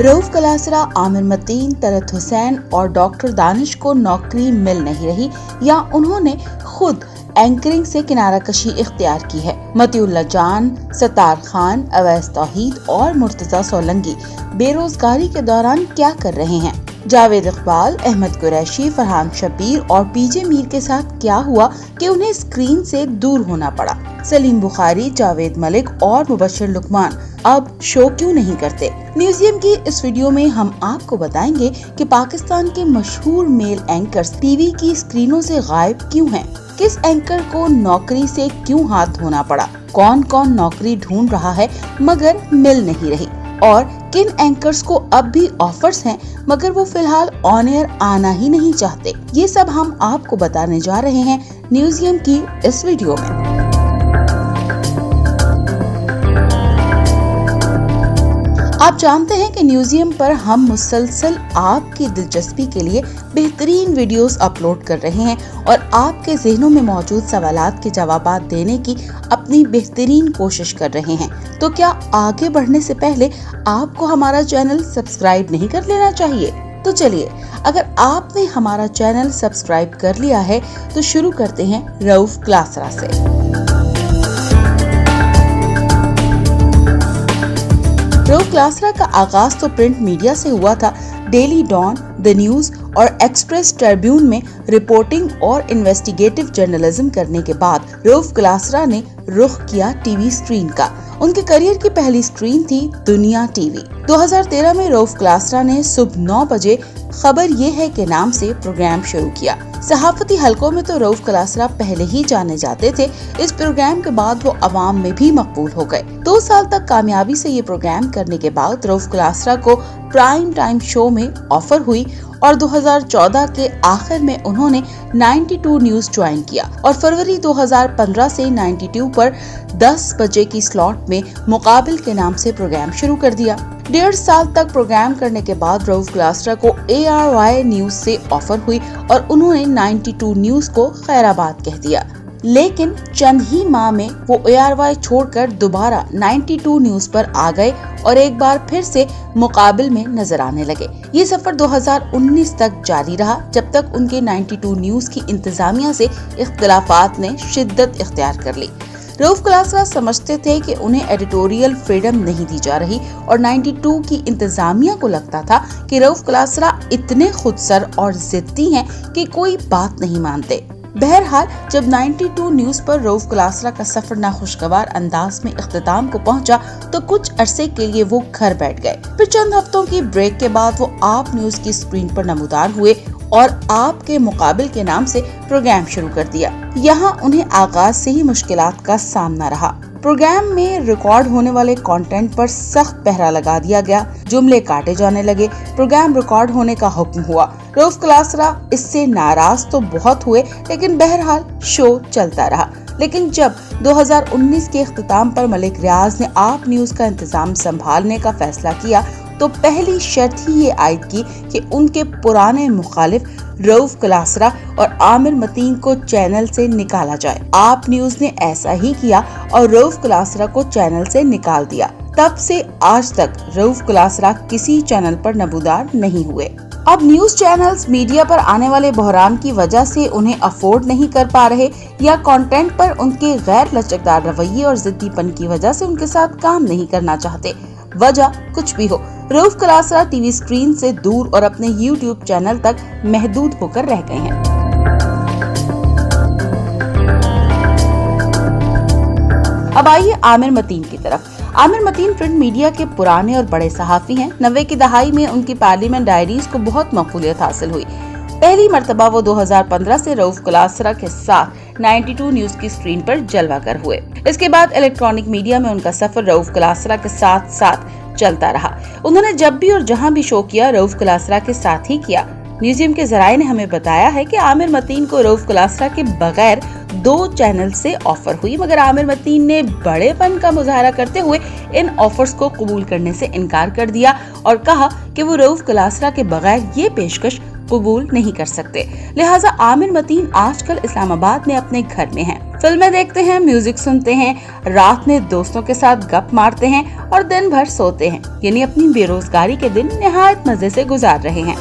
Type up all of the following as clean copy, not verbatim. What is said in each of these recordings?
रऊफ कलासरा, आमिर मतीन, तलत हुसैन और डॉक्टर दानिश को नौकरी मिल नहीं रही या उन्होंने खुद एंकरिंग से किनारा कशी इख्तियार की है। मतीउल्लाह जान, सत्तार खान, अवैस तौहीद और मुर्तजा सोलंकी बेरोजगारी के दौरान क्या कर रहे हैं? जावेद इकबाल, अहमद कुरैशी, फरहान शबीर और पीजे मीर के साथ क्या हुआ कि उन्हें स्क्रीन से दूर होना पड़ा? सलीम बुखारी, जावेद मलिक और मुबशर लुकमान अब शो क्यों नहीं करते? म्यूजियम की इस वीडियो में हम आपको बताएंगे कि पाकिस्तान के मशहूर मेल एंकर्स टीवी की स्क्रीनों से गायब क्यों हैं? किस एंकर को नौकरी से क्यों हाथ धोना पड़ा? कौन कौन नौकरी ढूंढ रहा है मगर मिल नहीं रही? और किन एंकर्स को अब भी ऑफर्स हैं मगर वो फिलहाल ऑन एयर आना ही नहीं चाहते? ये सब हम आपको बताने जा रहे हैं म्यूजियम की इस वीडियो में। आप जानते हैं कि म्यूजियम पर हम मुसलसल आपकी दिलचस्पी के लिए बेहतरीन वीडियोस अपलोड कर रहे हैं और आपके ज़हनों में मौजूद सवालात के जवाबात देने की अपनी बेहतरीन कोशिश कर रहे हैं। तो क्या आगे बढ़ने से पहले आपको हमारा चैनल सब्सक्राइब नहीं कर लेना चाहिए? तो चलिए, अगर आपने हमारा चैनल सब्सक्राइब कर लिया है तो शुरू करते हैं रऊफ कलासरा से। रऊफ कलासरा का आगाज तो प्रिंट मीडिया से हुआ था। डेली डॉन, द न्यूज और एक्सप्रेस ट्रिब्यून में रिपोर्टिंग और इन्वेस्टिगेटिव जर्नलिज्म करने के बाद रऊफ कलासरा ने रुख किया टीवी स्क्रीन का। उनके करियर की पहली स्क्रीन थी दुनिया टीवी। 2013 में रऊफ कलासरा ने सुबह 9 बजे खबर ये है के नाम से प्रोग्राम शुरू किया। सहाफती हलकों में तो रऊफ कलासरा पहले ही जाने जाते थे। इस प्रोग्राम के बाद वो अवाम में भी मकबूल हो गए। 2 साल तक कामयाबी से ये प्रोग्राम करने के बाद रऊफ कलासरा को प्राइम टाइम शो में ऑफर हुई और 2014 के आखिर में उन्होंने 92 न्यूज ज्वाइन किया और फरवरी 2015 से 92 पर 10 बजे की स्लॉट में मुकाबिल के नाम से प्रोग्राम शुरू कर दिया। 1.5 साल तक प्रोग्राम करने के बाद रऊफ कलासरा को ARY न्यूज से ऑफर हुई और उन्होंने 92 न्यूज को खैराबाद कह दिया। लेकिन चंद ही माह में वो ARY छोड़कर दोबारा 92 न्यूज पर आ गए और एक बार फिर से मुकाबिल में नजर आने लगे। ये सफर 2019 तक जारी रहा, जब तक उनके 92 न्यूज की इंतजामिया से इख्तिलाफात ने शिद्दत इख्तियार कर ली। रऊफ कलासरा समझते थे कि उन्हें एडिटोरियल फ्रीडम नहीं दी जा रही और 92 की इंतजामिया को लगता था कि रऊफ कलासरा इतने खुदसर और जिद्दी हैं कि कोई बात नहीं मानते। बहरहाल जब 92 न्यूज पर रऊफ कलासरा का सफर नाखुशगवार अंदाज में इख्तिताम को पहुंचा तो कुछ अरसे के लिए वो घर बैठ गए। फिर चंद हफ्तों की ब्रेक के बाद वो आप न्यूज की स्क्रीन पर नमूदार हुए और आपके मुकाबिल के नाम से प्रोग्राम शुरू कर दिया। यहाँ उन्हें आगाज से ही मुश्किलात का सामना रहा। प्रोग्राम में रिकॉर्ड होने वाले कंटेंट पर सख्त पहरा लगा दिया गया, जुमले काटे जाने लगे, प्रोग्राम रिकॉर्ड होने का हुक्म हुआ। रऊफ कलासरा इससे नाराज तो बहुत हुए, लेकिन बहरहाल शो चलता रहा। लेकिन जब 2019 के इख्तिताम पर मलिक रियाज ने आप न्यूज का इंतजाम संभालने का फैसला किया तो पहली शर्त ही ये आयद की कि उनके पुराने मुखालिफ रऊफ कलासरा और आमिर मतीन को चैनल से निकाला जाए। आप न्यूज ने ऐसा ही किया और रऊफ कलासरा को चैनल से निकाल दिया। तब से आज तक रऊफ कलासरा किसी चैनल पर नमूदार नहीं हुए। अब न्यूज चैनल्स मीडिया पर आने वाले बहरान की वजह से उन्हें अफोर्ड नहीं कर पा रहे या कंटेंट पर उनके गैर लचकदार रवैये और जिद्दीपन की वजह से उनके साथ काम नहीं करना चाहते। वजह कुछ भी हो, रऊफ कलासरा टीवी स्क्रीन से दूर और अपने YouTube चैनल तक महदूद होकर रह गए हैं। अब आइए आमिर मतीन की तरफ। आमिर मतीन प्रिंट मीडिया के पुराने और बड़े सहाफी हैं। 90 की दहाई में उनकी पार्लियामेंट डायरीज को बहुत मकबूलियत हासिल हुई। पहली मर्तबा वो 2015 से रऊफ कलासरा के साथ 92 न्यूज की स्क्रीन पर जलवागर हुए। इसके बाद इलेक्ट्रॉनिक मीडिया में उनका सफर रऊफ कलासरा के साथ साथ चलता रहा। उन्होंने जब भी और जहां भी शो किया रऊफ कलासरा के साथ ही किया। म्यूजियम के जराये ने हमें बताया है कि आमिर मतीन को रऊफ कलासरा के बगैर 2 चैनल से ऑफर हुई, मगर आमिर मतीन ने बड़ेपन का मुजाहरा करते हुए इन ऑफर्स को कबूल करने से इनकार कर दिया और कहा कि वो रऊफ कलासरा के बगैर ये पेशकश कबूल नहीं कर सकते। लिहाजा आमिर मतीन आजकल इस्लामाबाद में अपने घर में हैं। फिल्में देखते हैं, म्यूजिक सुनते हैं, रात में दोस्तों के साथ गप मारते हैं और दिन भर सोते हैं, यानी अपनी बेरोजगारी के दिन निहायत मजे से गुजार रहे हैं।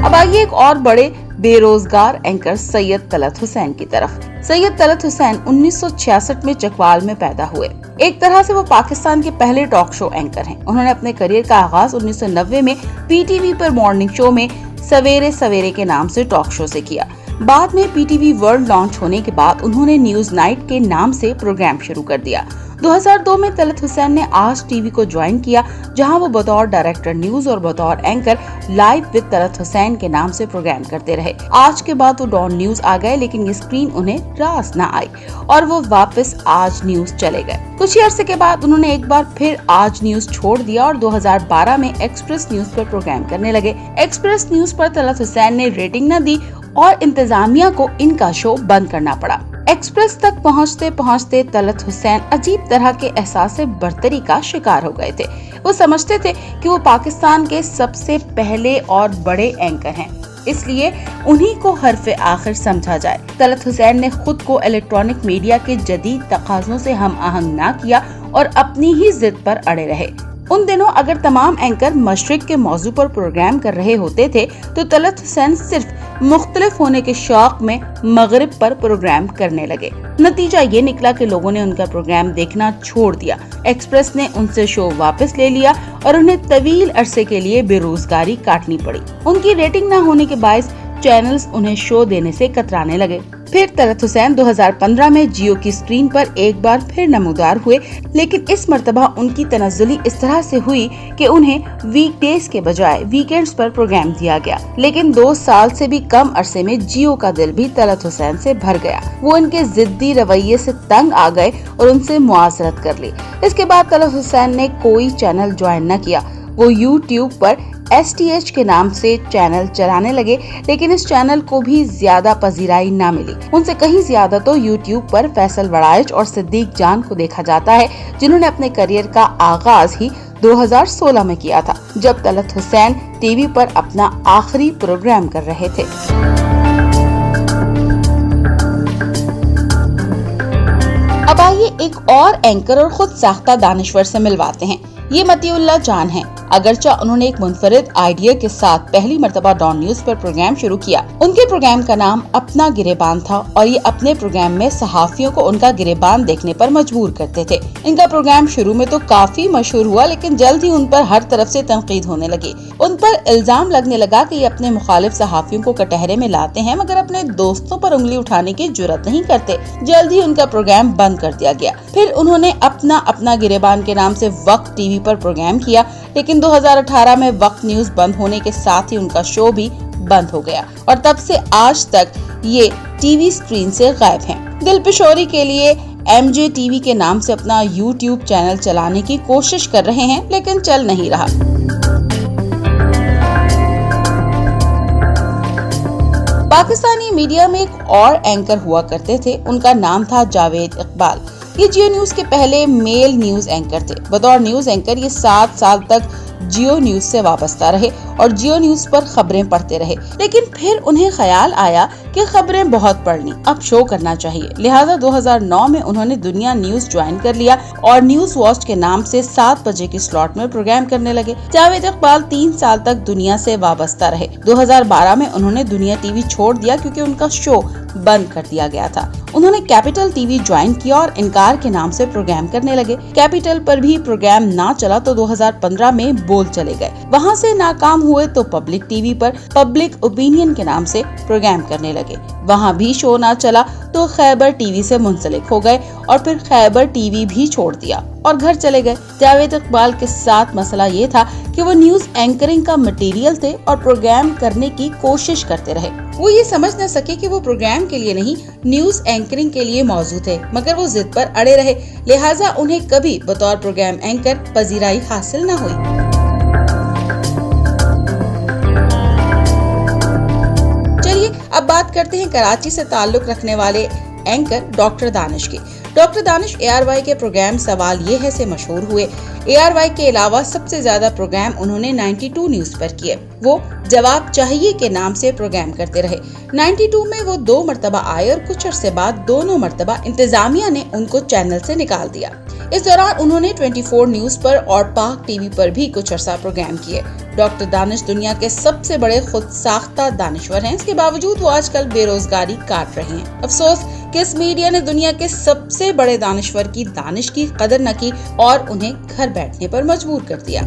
अब आइए एक और बड़े बेरोजगार एंकर सैयद तलत हुसैन की तरफ। सैयद तलत हुसैन 1966 में चकवाल में पैदा हुए। एक तरह से वो पाकिस्तान के पहले टॉक शो एंकर हैं। उन्होंने अपने करियर का आगाज 1990 में पीटीवी पर मॉर्निंग शो में सवेरे सवेरे के नाम से टॉक शो से किया। बाद में पीटीवी वर्ल्ड लॉन्च होने के बाद उन्होंने न्यूज नाइट के नाम से प्रोग्राम शुरू कर दिया। 2002 में तलत हुसैन ने आज टीवी को ज्वाइन किया, जहां वो बतौर डायरेक्टर न्यूज और बतौर anchor live with Talat Hussain के नाम से प्रोग्राम करते रहे। आज के बाद वो डॉन न्यूज आ गए, लेकिन ये स्क्रीन उन्हें रास न आई और वो वापस आज न्यूज चले गए। कुछ ही अरसे के बाद उन्होंने एक बार फिर आज न्यूज छोड़ दिया और 2012 में एक्सप्रेस न्यूज पर प्रोग्राम करने लगे। एक्सप्रेस न्यूज पर तलत हुसैन ने रेटिंग न दी और इंतजामिया को इनका शो बंद करना पड़ा। एक्सप्रेस तक पहुंचते पहुंचते तलत हुसैन अजीब तरह के एहसास बर्तरी का शिकार हो गए थे। वो समझते थे कि वो पाकिस्तान के सबसे पहले और बड़े एंकर हैं, इसलिए उन्हीं को हरफे आखिर समझा जाए। तलत हुसैन ने खुद को इलेक्ट्रॉनिक मीडिया के जदीद तकाज़ों से हम आहंग ना किया और अपनी ही जिद पर अड़े रहे। उन दिनों अगर तमाम एंकर मशरिक के मौजू पर प्रोग्राम कर रहे होते थे तो तलत हुसैन सिर्फ मुख्तलिफ होने के शौक में मगरिब पर प्रोग्राम करने लगे। नतीजा ये निकला कि लोगों ने उनका प्रोग्राम देखना छोड़ दिया। एक्सप्रेस ने उनसे शो वापस ले लिया और उन्हें तवील अरसे के लिए बेरोजगारी काटनी पड़ी। उनकी रेटिंग न होने के बायस चैनल्स उन्हें शो देने से कतराने लगे। फिर तलत हुसैन 2015 में जियो की स्क्रीन पर एक बार फिर नमूदार हुए, लेकिन इस मर्तबा उनकी तनज़्ज़ुली इस तरह से हुई कि उन्हें वीकडेज के बजाय वीकेंड्स पर प्रोग्राम दिया गया। लेकिन 2 साल से भी कम अरसे में जियो का दिल भी तलत हुसैन से भर गया। वो इनके जिद्दी रवैये से तंग आ गए और उनसे मुआसरत कर ली। इसके बाद तलत हुसैन ने कोई चैनल ज्वाइन न किया। वो यूट्यूब पर STH के नाम से चैनल चलाने लगे, लेकिन इस चैनल को भी ज्यादा पजीराई न मिली। उनसे कहीं ज्यादा तो यूट्यूब पर फैसल वड़ाइच और सिद्दीक जान को देखा जाता है, जिन्होंने अपने करियर का आगाज ही 2016 में किया था, जब तलत हुसैन टीवी पर अपना आखिरी प्रोग्राम कर रहे थे। अब आइए एक और एंकर और खुद साख्ता दानिश्वर से मिलवाते हैं। ये मतीउल्लाह जान हैं। अगरचा उन्होंने एक मुनफरिद आइडिया के साथ पहली मर्तबा डॉन न्यूज पर प्रोग्राम शुरू किया। उनके प्रोग्राम का नाम अपना गिरेबान था और ये अपने प्रोग्राम में सहाफियों को उनका गिरेबान देखने पर मजबूर करते थे। इनका प्रोग्राम शुरू में तो काफी मशहूर हुआ, लेकिन जल्द ही उन पर हर तरफ से तनकीद होने लगी। उन पर इल्जाम लगने लगा कि ये अपने मुखालिफ सहाफियों को कटहरे में लाते हैं, मगर अपने दोस्तों पर उंगली उठाने की जुर्रत नहीं करते। जल्द ही उनका प्रोग्राम बंद कर दिया गया। फिर उन्होंने अपना गिरेबान के नाम से वक्त टीवी पर प्रोग्राम किया, लेकिन 2018 में वक्त न्यूज बंद होने के साथ ही उनका शो भी बंद हो गया और तब से आज तक ये टीवी स्क्रीन से गायब हैं। दिलपिशोरी के लिए MJ टीवी के नाम से अपना YouTube चैनल चलाने की कोशिश कर रहे हैं, लेकिन चल नहीं रहा। पाकिस्तानी मीडिया में एक और एंकर हुआ करते थे, उनका नाम था जावेद इकबाल। ये जियो न्यूज के पहले मेल न्यूज एंकर थे। बतौर न्यूज एंकर ये 7 साल तक जियो न्यूज से वाबस्ता रहे और जियो न्यूज पर खबरें पढ़ते रहे, लेकिन फिर उन्हें ख्याल आया कि खबरें बहुत पढ़ ली, अब शो करना चाहिए। लिहाजा 2009 में उन्होंने दुनिया न्यूज ज्वाइन कर लिया और न्यूज वॉच के नाम से 7 बजे की स्लॉट में प्रोग्राम करने लगे। जावेद इकबाल 3 साल तक दुनिया से वाबस्ता रहे। 2012 में उन्होंने दुनिया टीवी छोड़ दिया क्योंकि उनका शो बंद कर दिया गया था। उन्होंने कैपिटल टीवी ज्वाइन किया और इनकार के नाम से प्रोग्राम करने लगे। कैपिटल पर भी प्रोग्राम ना चला तो 2015 में बोल चले गए। वहां से नाकाम हुए तो पब्लिक टीवी पर पब्लिक ओपिनियन के नाम से प्रोग्राम करने लगे। वहां भी शो ना चला तो खैबर टीवी से मुंसलिक हो गए और फिर खैबर टीवी भी छोड़ दिया और घर चले गए। जावेद इकबाल के साथ मसला ये था कि वो न्यूज एंकरिंग का मटेरियल थे और प्रोग्राम करने की कोशिश करते रहे। वो ये समझ न सके कि वो प्रोग्राम के लिए नहीं, न्यूज एंकरिंग के लिए मौजूद थे, मगर वो जिद पर अड़े रहे। लिहाजा उन्हें कभी बतौर प्रोग्राम एंकर पजीराई हासिल न हुई। अब बात करते हैं कराची से ताल्लुक रखने वाले एंकर डॉक्टर दानिश की। डॉक्टर दानिश ARY के प्रोग्राम सवाल ये है से मशहूर हुए। ARY के अलावा सबसे ज्यादा प्रोग्राम उन्होंने 92 न्यूज पर किए। वो जवाब चाहिए के नाम से प्रोग्राम करते रहे। 92 में वो 2 मरतबा आए और कुछ अरसे बाद दोनों मरतबा इंतजामिया ने उनको चैनल से निकाल दिया। इस दौरान उन्होंने 24 न्यूज पर और पाक टीवी पर भी कुछ अरसा प्रोग्राम किए। डॉक्टर दानिश दुनिया के सबसे बड़े खुद साख्ता दानिश्वर हैं। इसके बावजूद वो आजकल बेरोजगारी काट रहे हैं। अफसोस कि इस मीडिया ने दुनिया के सबसे बड़े दानिश्वर की दानिश की कदर न की और उन्हें घर बैठने पर मजबूर कर दिया।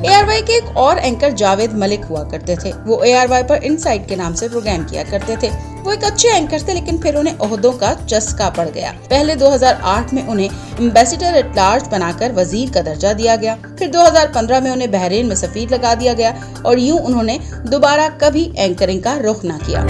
ARY के एक और एंकर जावेद मलिक हुआ करते थे। वो ARY पर इनसाइड के नाम से प्रोग्राम किया करते थे। वो एक अच्छे एंकर थे, लेकिन फिर उन्हें ओहदों का चस्का पड़ गया। पहले 2008 में उन्हें एम्बेसडर एट लार्ज बनाकर वजीर का दर्जा दिया गया। फिर 2015 में उन्हें बहरीन में सफीर लगा दिया गया और यूं उन्होंने दोबारा कभी एंकरिंग का रुख न किया।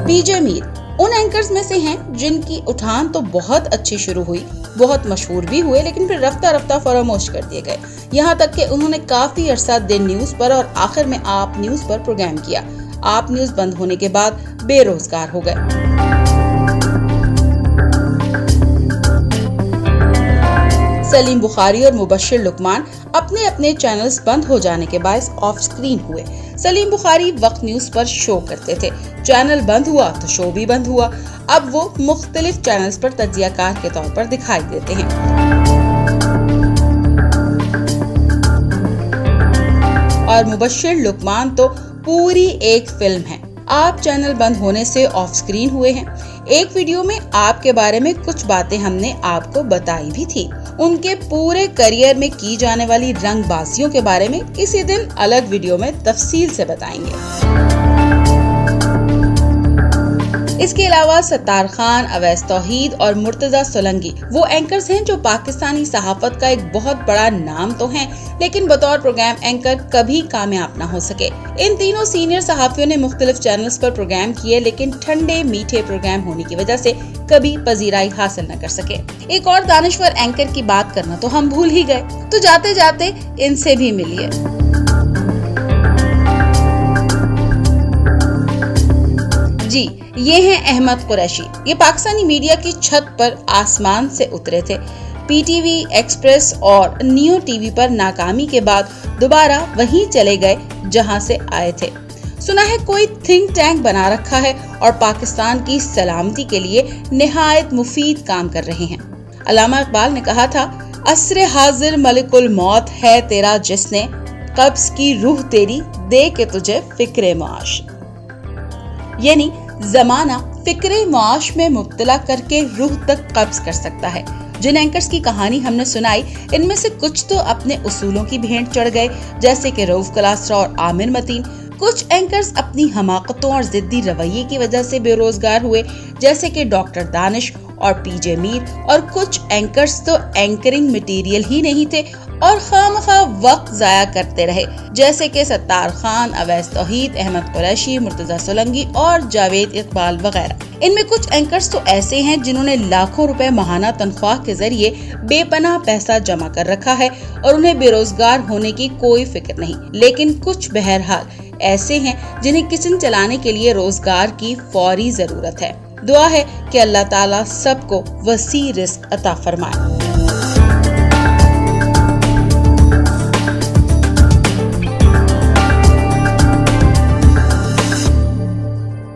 पीजे मीर उन एंकर्स में से हैं जिनकी उठान तो बहुत अच्छी शुरू हुई, बहुत मशहूर भी हुए, लेकिन फिर रफ्ता रफ्ता फरामोश कर दिए गए। यहाँ तक कि उन्होंने काफी अरसा दिन न्यूज पर और आखिर में आप न्यूज पर प्रोग्राम किया। आप न्यूज बंद होने के बाद बेरोजगार हो गए। सलीम बुखारी और मुबश्शिर लुकमान अपने अपने चैनल्स बंद हो जाने के बायस ऑफ स्क्रीन हुए। सलीम बुखारी वक्त न्यूज पर शो करते थे। चैनल बंद हुआ तो शो भी बंद हुआ। अब वो मुख्तलिफ चैनल्स पर तज्जियाकार के तौर पर दिखाई देते हैं। और मुबश्शिर लुकमान तो पूरी एक फिल्म है। आप चैनल बंद होने से ऑफ स्क्रीन हुए हैं। एक वीडियो में आपके बारे में कुछ बातें हमने आपको बताई भी थी। उनके पूरे करियर में की जाने वाली रंगबाजियों के बारे में किसी दिन अलग वीडियो में तफसील से बताएंगे। इसके अलावा सत्तार खान, अवैस तौहीद और मुर्तजा सोलंकी वो एंकर्स हैं जो पाकिस्तानी सहाफत का एक बहुत बड़ा नाम तो हैं, लेकिन बतौर प्रोग्राम एंकर कभी कामयाब न हो सके। इन तीनों सीनियर सहाफियों ने मुख्तलिफ चैनल्स पर प्रोग्राम किए, लेकिन ठंडे मीठे प्रोग्राम होने की वजह से कभी पजीराई हासिल न कर सके। एक और दानिश्वर एंकर की बात करना तो हम भूल ही गए, तो जाते जाते इनसे भी मिलिए। जी, ये हैं अहमद कुरैशी। ये पाकिस्तानी मीडिया की छत पर आसमान से उतरे थे। PTV, एक्सप्रेस और नियो टीवी पर नाकामी के बाद दोबारा वहीं चले गए जहां से आए थे। सुना है कोई थिंक टैंक बना रखा है और पाकिस्तान की सलामती के लिए निहायत मुफीद काम कर रहे हैं। अल्लामा इकबाल ने कहा था, असरे हाजिर मलिकुल मौत है तेरा जिसने कब्ज की रूह तेरी दे के तुझे फिक्रे मुआश। यानी जमाना फिक्रे मुआश में मुब्तला करके रूह तक कब्ज कर सकता है। जिन एंकर्स की कहानी हमने सुनाई, इनमें से कुछ तो अपने उसूलों की भेंट चढ़ गए, जैसे कि रऊफ कलास्ट्रा और आमिर मतीन। कुछ एंकर्स अपनी हमाकतों और जिद्दी रवैये की वजह से बेरोजगार हुए, जैसे कि डॉक्टर दानिश और पीजे मीर। और कुछ एंकर्स तो एंकरिंग मटेरियल ही नहीं थे और खामखा वक्त जाया करते रहे, जैसे कि सत्तार खान, अवैस तौहीद, अहमद कुरैशी, मुर्तजा सोलंकी और जावेद इकबाल वगैरह। इनमें कुछ एंकर्स तो ऐसे हैं जिन्होंने लाखों रुपए माहाना तनख्वाह के जरिए बेपनाह पैसा जमा कर रखा है और उन्हें बेरोजगार होने की कोई फिक्र नहीं। लेकिन कुछ बहरहाल ऐसे हैं जिन्हें किचन चलाने के लिए रोजगार की फौरी जरूरत है। दुआ है कि अल्लाह ताला सबको वसी रिज़्क अता फरमाए।